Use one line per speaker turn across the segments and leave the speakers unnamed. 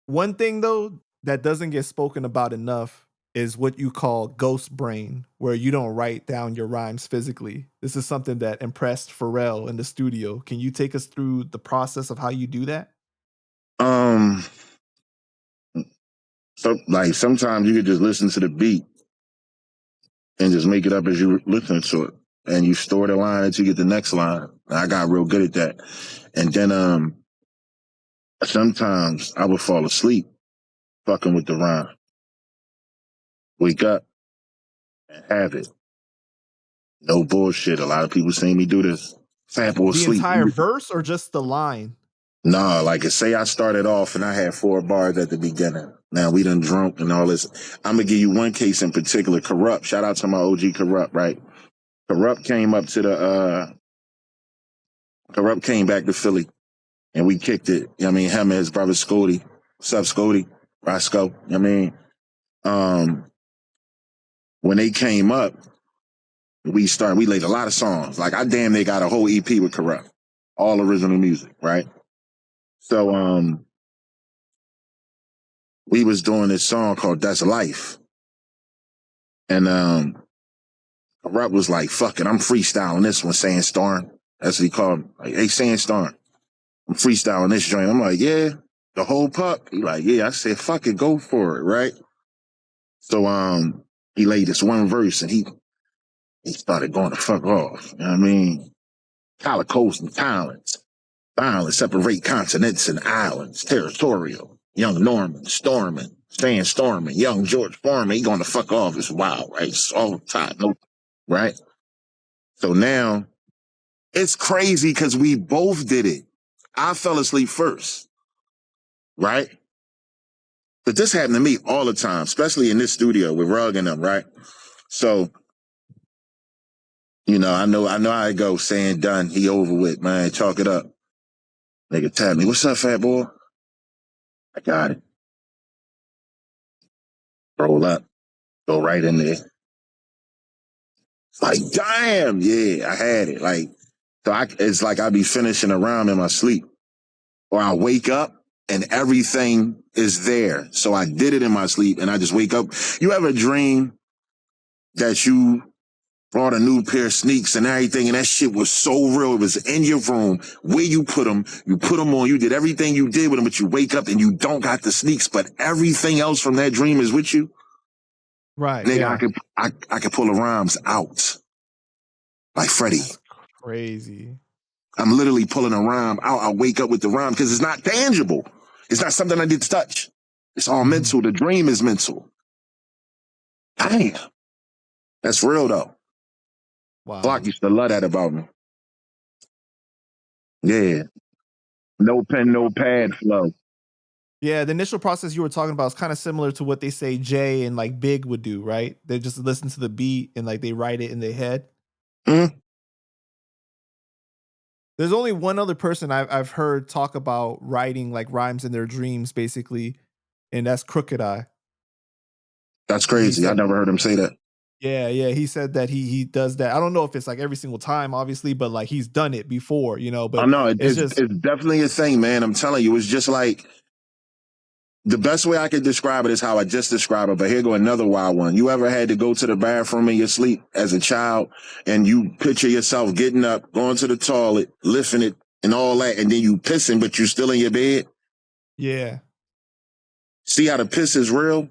One thing though that doesn't get spoken about enough is what you call ghost brain, where you don't write down your rhymes physically. This is something that impressed Pharrell in the studio. Can you take us through the process of how you do that?
Um, so like sometimes you could just listen to the beat and just make it up as you listen to it, and you store the line until you get the next line. I got real good at that, and then sometimes I would fall asleep fucking with the rhyme, wake up and have it. No bullshit. A lot of people seen me do this. Fat boy
The
sleep.
entire verse or just the line?
Nah, like say I started off and I had 4 bars at the beginning. Now we done drunk and all this. I'm gonna give you one case in particular. Corrupt. Shout out to my OG Corrupt, right? Corrupt came up to the Corrupt came back to Philly and we kicked it. I mean, him and his brother Scody. What's up, Scody? Roscoe. I mean, when they came up, we laid a lot of songs. Like I damn near got a whole EP with Corrupt. All original music, right? So we was doing this song called That's Life. And Corrupt was like, fuck it, I'm freestyling this one, Sandstorm. That's what he called me. Like, hey, Sandstorm, I'm freestyling this joint. I'm like, yeah, the whole pup. He like, yeah. I said, fuck it, go for it, right? So he laid this one verse and he started going the fuck off. You know what I mean? Holocaust and talents. Violence separate continents and islands. Territorial. Young Norman, storming. Sandstorming. Young George Foreman. He going to fuck off. It's wild, right? It's all time. No, right? So now, it's crazy because we both did it. I fell asleep first, right? But this happened to me all the time, especially in this studio with Rug and them, right? So, you know how it goes. Saying done, he over with, man. Chalk it up. Nigga tap me, what's up, fat boy? I got it. Roll up. Go right in there. Like, damn, yeah, I had it. Like, it's like I be finishing a rhyme in my sleep. Or I wake up and everything is there. So I did it in my sleep and I just wake up. You ever dream that you brought a new pair of sneaks and everything and that shit was so real? It was in your room, where you put them on, you did everything you did with them, but you wake up and you don't got the sneaks, but everything else from that dream is with you?
Right.
Nigga,
Yeah.
I could pull the rhymes out. Like Freddie.
That's crazy.
I'm literally pulling a rhyme out. I wake up with the rhyme because it's not tangible. It's not something I did to touch. It's all mental. The dream is mental. Damn. That's real though.
Wow.
Block used to love that about me. Yeah. No pen, no pad flow.
Yeah, the initial process you were talking about is kind of similar to what they say Jay and like Big would do, right? They just listen to the beat and like they write it in their head.
Mm-hmm.
There's only one other person I've heard talk about writing like rhymes in their dreams, basically, and that's Crooked Eye.
That's crazy. I never heard him say that.
Yeah, he said that he does that. I don't know if it's like every single time, obviously, but like he's done it before, you know. But
I know
it's just
it's definitely a thing, man. I'm telling you, it's just like the best way I could describe it is how I just described it, but here go another wild one. You ever had to go to the bathroom in your sleep as a child and you picture yourself getting up, going to the toilet, lifting it and all that, and then you pissing, but you still in your bed?
Yeah.
See how the piss is real?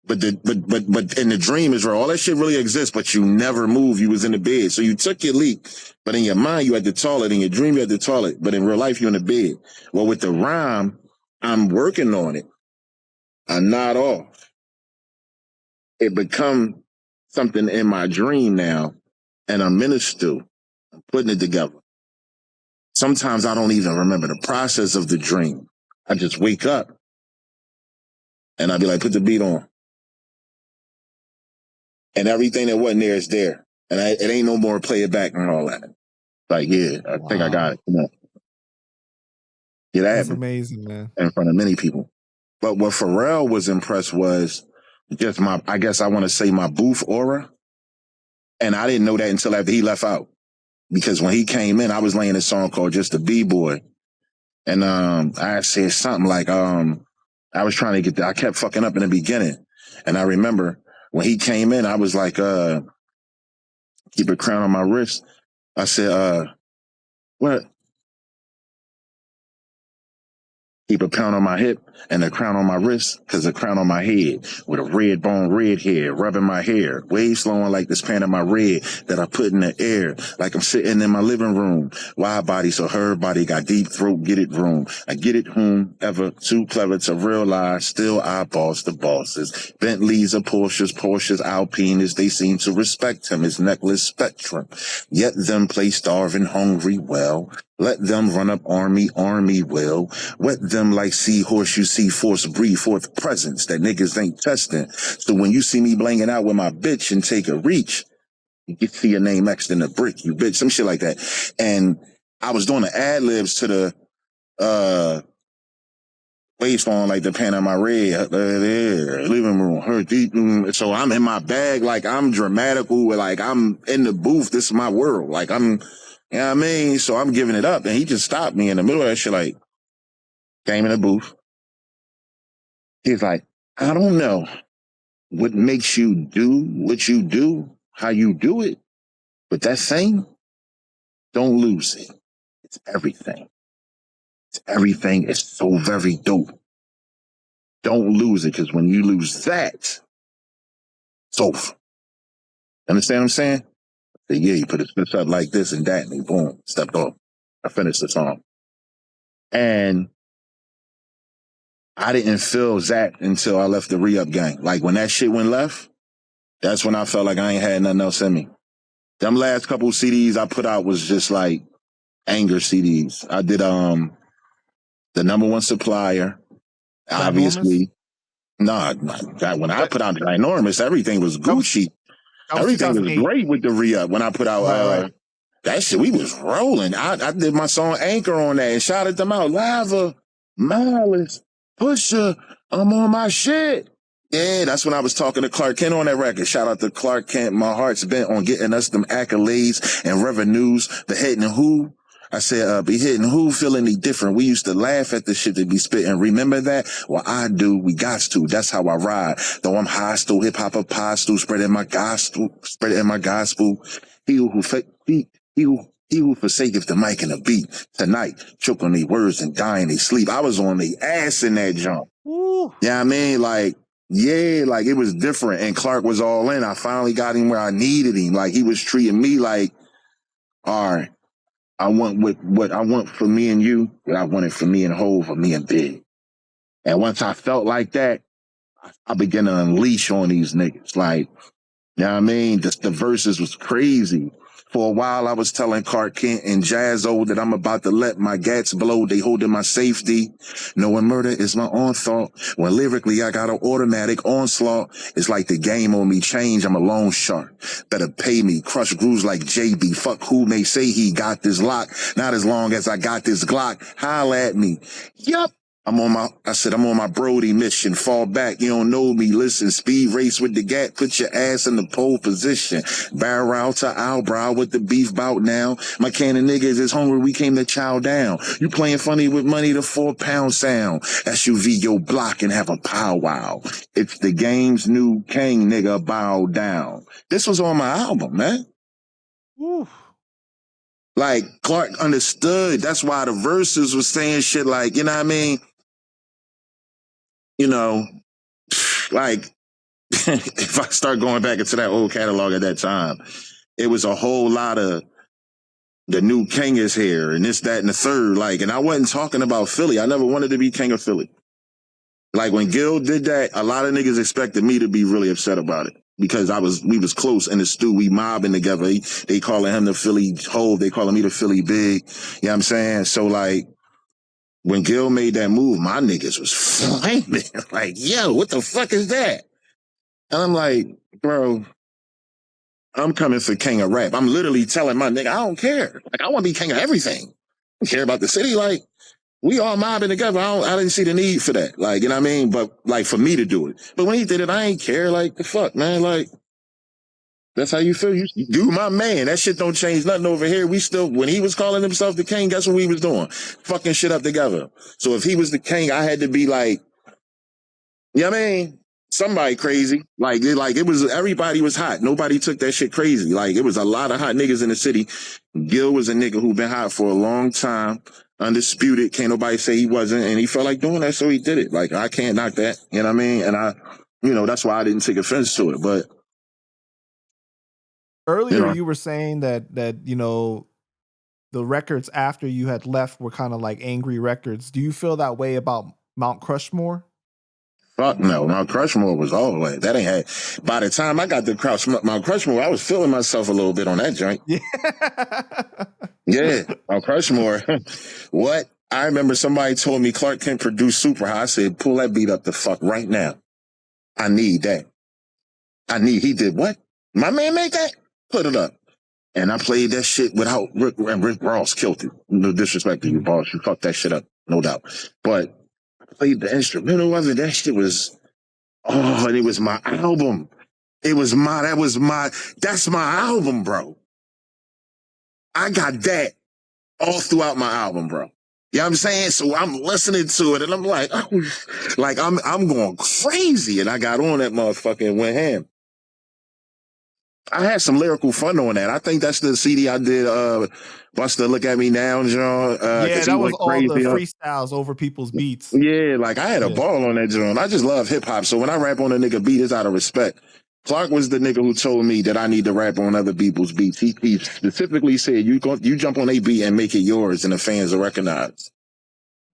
But in the dream is real. All that shit really exists, but you never move. You was in the bed. So you took your leak, but in your mind you at the toilet. In your dream you at the toilet, but in real life you're in the bed. Well, with the rhyme, I'm working on it. I nod off. It become something in my dream now, and I'm minister. I'm putting it together. Sometimes I don't even remember the process of the dream. I just wake up, and I be like, put the beat on. And everything that wasn't there is there. And it ain't no more play it back and all that. Like, yeah, I think I got it. Come on. Yeah, that
That's
happened
amazing, man.
in front of many people. But what Pharrell was impressed was just I guess I want to say my booth aura. And I didn't know that until after he left out. Because when he came in, I was laying a song called Just a B-Boy. And I said something like, I was trying to get that. I kept fucking up in the beginning. And I remember when he came in, I was like, keep a crown on my wrist. I said, what? Keep a pound on my hip and a crown on my wrist, because a crown on my head with a red bone, red hair, rubbing my hair, waves flowing like this pan of my red that I put in the air, like I'm sitting in my living room. Wide body, so her body got deep throat, get it room. I get it whomever, too clever to realize, still I boss the bosses. Bentleys or Porsches, Alpines, they seem to respect him, his necklace spectrum. Yet them play starving, hungry, well. Let them run up army will. Wet them like seahorse, you see force breathe forth presence that niggas ain't testing. So when you see me blanging out with my bitch and take a reach, you can see your name X'd in the brick, you bitch, some shit like that. And I was doing the ad-libs to the, waves falling like the pan on my red, there, living room, her deep. So I'm in my bag, like I'm dramatical, like I'm in the booth, this is my world. Like I'm, you know what I mean? So I'm giving it up. And he just stopped me in the middle of that shit, like, came in the booth. He's like, I don't know what makes you do what you do, how you do it, but that thing, don't lose it. It's everything. It's everything. It's so very dope. Don't lose it, because when you lose that, it's over. Understand what I'm saying? So yeah, he put his fist up like this and that, and he boom, stepped off. I finished the song. And I didn't feel Zach until I left the re-up gang. Like when that shit went left, that's when I felt like I ain't had nothing else in me. Them last couple CDs I put out was just like anger CDs. I did the number one supplier,
Ginormous?
obviously. Nah, when I put out Ginormous, everything was Gucci.
That was
Everything was
2008.
great with the re-up. When I put out
Right.
that shit, we was rolling. I did my song Anchor on that and shouted them out. Lava, Malice, Pusha, I'm on my shit. Yeah, that's when I was talking to Clark Kent on that record. Shout out to Clark Kent. My heart's bent on getting us them accolades and revenues. The hitting who? I said, be hitting who feel any different? We used to laugh at the shit they be spitting. Remember that? Well, I do. We got to. That's how I ride. Though I'm hostile, hip-hop apostle, spreading my gospel. He who forsaketh the mic and the beat tonight, choke on their words and die in their sleep. I was on the ass in that jump.
Woo.
Yeah, I mean, like, yeah, like it was different. And Clark was all in. I finally got him where I needed him. Like he was treating me like, all right, I want what I want for me and you, what I wanted for me and Hov, for me and Big. And once I felt like that, I began to unleash on these niggas. Like, you know what I mean? The verses was crazy. For a while, I was telling Clark Kent and Jazzo that I'm about to let my gats blow. They holding my safety. Knowing murder is my onthought. When lyrically, I got an automatic onslaught. It's like the game on me change. I'm a loan shark. Better pay me. Crush grooves like JB. Fuck who may say he got this lock. Not as long as I got this Glock. Holla at me. Yup. I'm on my Brody mission. Fall back. You don't know me. Listen, speed race with the gat. Put your ass in the pole position. Barrel to eyebrow with the beef bout now. My can of niggas is hungry. We came to chow down. You playing funny with money, the 4-pound sound. SUV your block and have a powwow. It's the game's new king, nigga. Bow down. This was on my album, man.
Woo.
Like, Clark understood. That's why the verses was saying shit like, you know what I mean? You know, like, if I start going back into that old catalog at that time, it was a whole lot of the new king is here and this, that, and the third. Like, and I wasn't talking about Philly. I never wanted to be king of Philly. Like, when Gil did that, a lot of niggas expected me to be really upset about it because we was close in the stew. We mobbing together. They calling him the Philly Hov. They calling me the Philly Big. You know what I'm saying? So, like, when Gil made that move, my niggas was flaming. Like, yo, what the fuck is that? And I'm like, bro, I'm coming for king of rap. I'm literally telling my nigga, I don't care. Like, I want to be king of everything. I don't care about the city. Like, we all mobbing together. I didn't see the need for that. Like, you know what I mean? But, like, for me to do it. But when he did it, I ain't care. Like, the fuck, man? Like, that's how you feel. You do my man. That shit don't change nothing over here. We still, when he was calling himself the king, guess what we was doing? Fucking shit up together. So if he was the king, I had to be like, You know what I mean? Somebody crazy. Like it was everybody was hot. Nobody took that shit crazy. Like it was a lot of hot niggas in the city. Gil was a nigga who been hot for a long time. Undisputed. Can't nobody say he wasn't. And he felt like doing that, so he did it. Like I can't knock that. You know what I mean? And that's why I didn't take offense to it. But
Earlier, you were saying that the records after you had left were kind of like angry records. Do you feel that way about Mount Crushmore?
Fuck no, Mount Crushmore was all the way. That ain't had. By the time I got to Mount Crushmore, I was feeling myself a little bit on that joint.
Yeah,
yeah, Mount Crushmore. What? I remember somebody told me Clark Kent produced Super High. I said, pull that beat up the fuck right now. I need that. He did what? My man made that? Put it up. And I played that shit without Rick, and Rick Ross killed it. No disrespect to you, boss. You fucked that shit up, no doubt. But I played the instrumental of it. That shit was, and it was my album. That's my album, bro. I got that all throughout my album, bro. You know what I'm saying? So I'm listening to it and I'm like, I'm going crazy. And I got on that motherfucker and went ham. I had some lyrical fun on that. I think that's the CD I did, Busta Look At Me Now, John.
Yeah, that was all the freestyles over people's beats.
Yeah, like I had a ball on that joint. I just love hip hop. So when I rap on a nigga beat, it's out of respect. Clark was the nigga who told me that I need to rap on other people's beats. He specifically said, you jump on a beat and make it yours and the fans will recognize.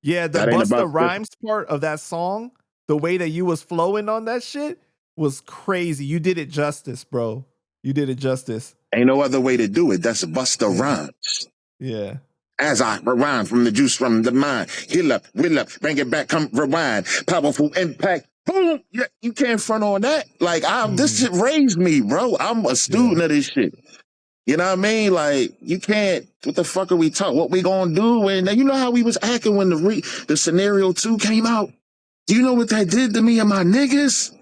Yeah, the Busta Rhymes part of that song, the way that you was flowing on that shit was crazy. You did it justice, bro. You did it justice.
Ain't no other way to do it. That's Busta Rhymes.
Yeah.
As I rewind from the juice from the mind. Heal up, will up, bring it back, come rewind. Powerful impact. Boom. You can't front on that. Like, this shit raised me, bro. I'm a student of this shit. You know what I mean? Like, you can't, what the fuck are we talking? What we gonna do when, you know how we was acting when the Scenario 2 came out? Do you know what that did to me and my niggas?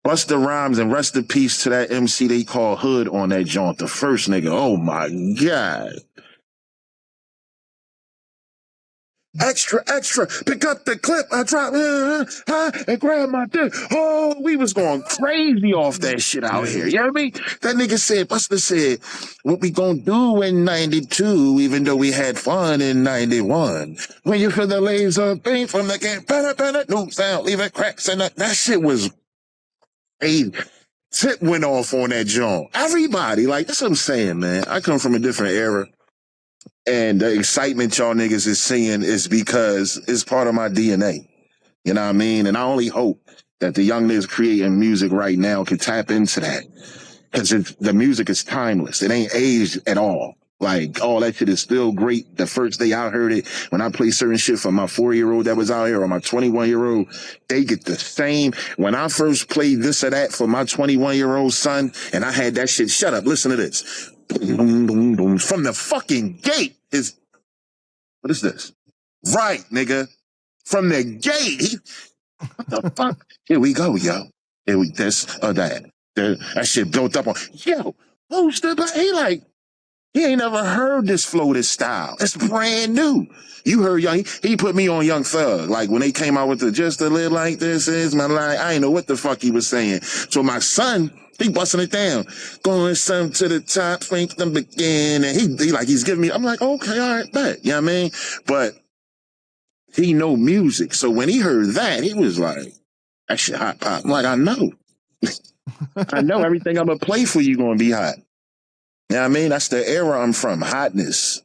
Busta Rhymes, and rest in peace to that MC they call Hood on that joint. The first nigga. Oh my God. Extra, extra, pick up the clip. I drop and grab my dick. Oh, we was going crazy off that shit out here. You know what I mean? That nigga said, Busta said, what we gonna do in 92, even though we had fun in 91. When you feel the laser beam from the game, no sound, leave it cracks and that shit was tip went off on that joint. Everybody, like, that's what I'm saying, man. I come from a different era. And the excitement y'all niggas is seeing is because it's part of my DNA. You know what I mean? And I only hope that the young niggas creating music right now can tap into that. Because the music is timeless. It ain't aged at all. Like, all that shit is still great. The first day I heard it, when I play certain shit for my 4-year-old that was out here or my 21-year-old, they get the same. When I first played this or that for my 21-year-old son, and I had that shit, shut up, listen to this. Boom, boom, boom, from the fucking gate what is this? Right, nigga. From the gate. What the fuck? Here we go, yo. This or that. That shit built up on, yo, who's the, he ain't never heard this flow, this style. It's brand new. You heard Young, he put me on Young Thug. Like when they came out with the just a live like this is my life. I ain't know what the fuck he was saying. So my son, he busting it down. Going some to the top, think them begin. And he's giving me, I'm like, okay, all right, bet. You know what I mean? But he know music. So when he heard that, he was like, that shit hot pop. I'm like, I know. I know everything I'm going to play for you going to be hot. You know what I mean? That's the era I'm from, hotness.